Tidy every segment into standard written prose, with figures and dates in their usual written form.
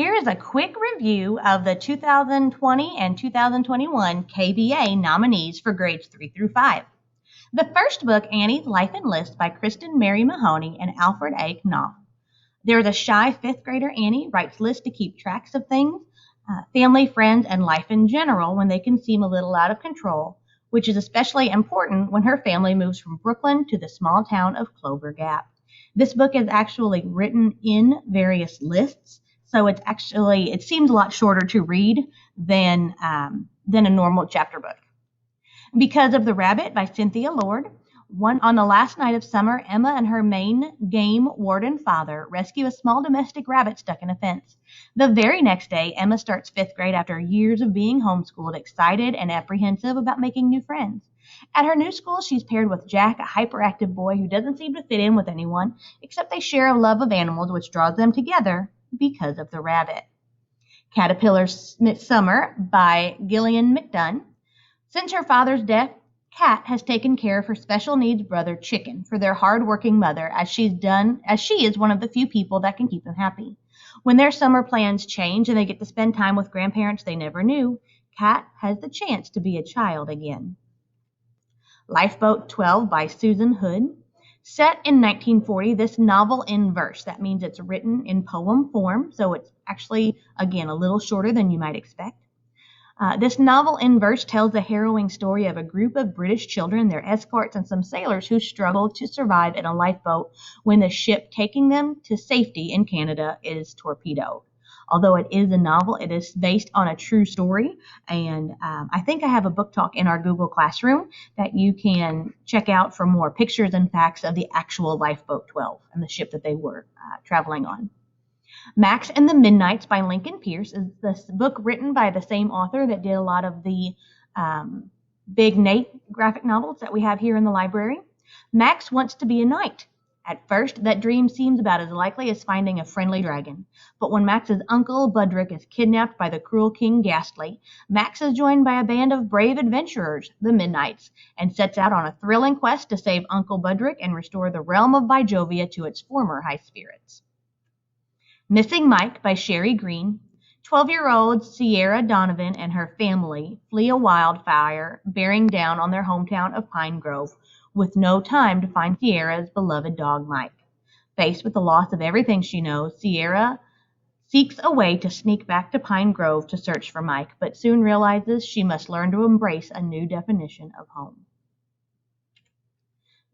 Here is a quick review of the 2020 and 2021 KBA nominees for grades 3 through 5. The first book, Annie's Life and List by Kristen Mary Mahoney and Alfred A. Knopf. There's a shy fifth grader, Annie, writes lists to keep tracks of things, family, friends, and life in general when they can seem a little out of control, which is especially important when her family moves from Brooklyn to the small town of Clover Gap. This book is actually written in various lists, so it seems a lot shorter to read than a normal chapter book. Because of the Rabbit by Cynthia Lord. On the last night of summer, Emma and her Maine game warden father rescue a small domestic rabbit stuck in a fence. The very next day, Emma starts fifth grade after years of being homeschooled, excited and apprehensive about making new friends. At her new school, she's paired with Jack, a hyperactive boy who doesn't seem to fit in with anyone, except they share a love of animals which draws them together because of the rabbit. Caterpillar Summer by Gillian McDunn. Since her father's death, Kat has taken care of her special needs brother Chicken for their hard-working mother, as she is one of the few people that can keep them happy. When their summer plans change and they get to spend time with grandparents they never knew, Kat has the chance to be a child again. Lifeboat 12 by Susan Hood. Set in 1940, this novel in verse. That means it's written in poem form, so it's actually, again, a little shorter than you might expect. This novel in verse tells the harrowing story of a group of British children, their escorts, and some sailors who struggle to survive in a lifeboat when the ship taking them to safety in Canada is torpedoed. Although it is a novel, it is based on a true story, and I think I have a book talk in our Google Classroom that you can check out for more pictures and facts of the actual Lifeboat 12 and the ship that they were traveling on. Max and the Midnights by Lincoln Pierce is this book written by the same author that did a lot of the Big Nate graphic novels that we have here in the library. Max wants to be a knight. At first, that dream seems about as likely as finding a friendly dragon. But when Max's uncle, Budrick, is kidnapped by the cruel King Ghastly, Max is joined by a band of brave adventurers, the Midnights, and sets out on a thrilling quest to save Uncle Budrick and restore the realm of Bijovia to its former high spirits. Missing Mike by Sherry Green. 12-year-old Sierra Donovan and her family flee a wildfire bearing down on their hometown of Pine Grove, with no time to find Sierra's beloved dog Mike. Faced with the loss of everything she knows, Sierra seeks a way to sneak back to Pine Grove to search for Mike, but soon realizes she must learn to embrace a new definition of home.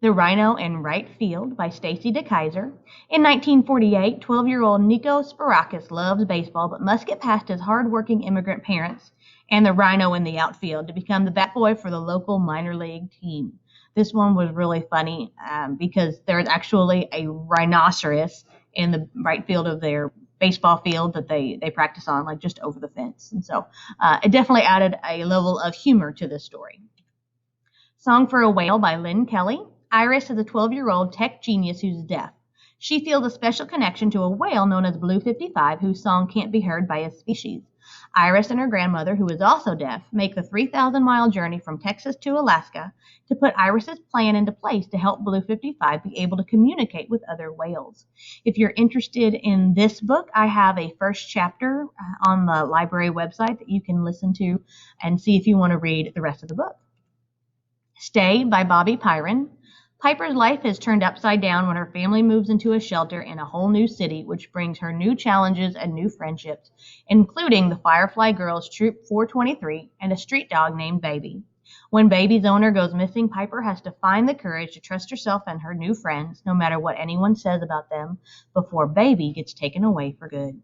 The Rhino in Right Field by Stacy DeKaiser. In 1948, 12-year-old Nico Sparakis loves baseball but must get past his hard-working immigrant parents and the Rhino in the outfield to become the bat boy for the local minor league team. This one was really funny because there's actually a rhinoceros in the right field of their baseball field that they practice on, like just over the fence. And so it definitely added a level of humor to this story. Song for a Whale by Lynn Kelly. Iris is a 12-year-old tech genius who's deaf. She feels a special connection to a whale known as Blue 55, whose song can't be heard by his species. Iris and her grandmother, who is also deaf, make the 3,000-mile journey from Texas to Alaska to put Iris's plan into place to help Blue 55 be able to communicate with other whales. If you're interested in this book, I have a first chapter on the library website that you can listen to and see if you want to read the rest of the book. Stay by Bobby Pyron. Piper's life is turned upside down when her family moves into a shelter in a whole new city, which brings her new challenges and new friendships, including the Firefly Girls Troop 423 and a street dog named Baby. When Baby's owner goes missing, Piper has to find the courage to trust herself and her new friends, no matter what anyone says about them, before Baby gets taken away for good.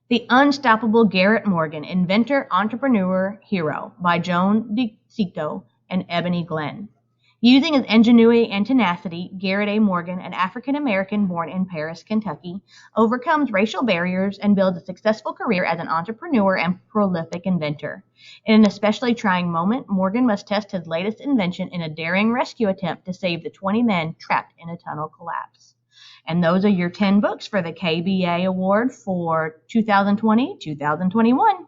The Unstoppable Garrett Morgan, Inventor, Entrepreneur, Hero by Joan DeCicco and Ebony Glenn. Using his ingenuity and tenacity, Garrett A. Morgan, an African-American born in Paris, Kentucky, overcomes racial barriers and builds a successful career as an entrepreneur and prolific inventor. In an especially trying moment, Morgan must test his latest invention in a daring rescue attempt to save the 20 men trapped in a tunnel collapse. And those are your 10 books for the KBA Award for 2020-2021.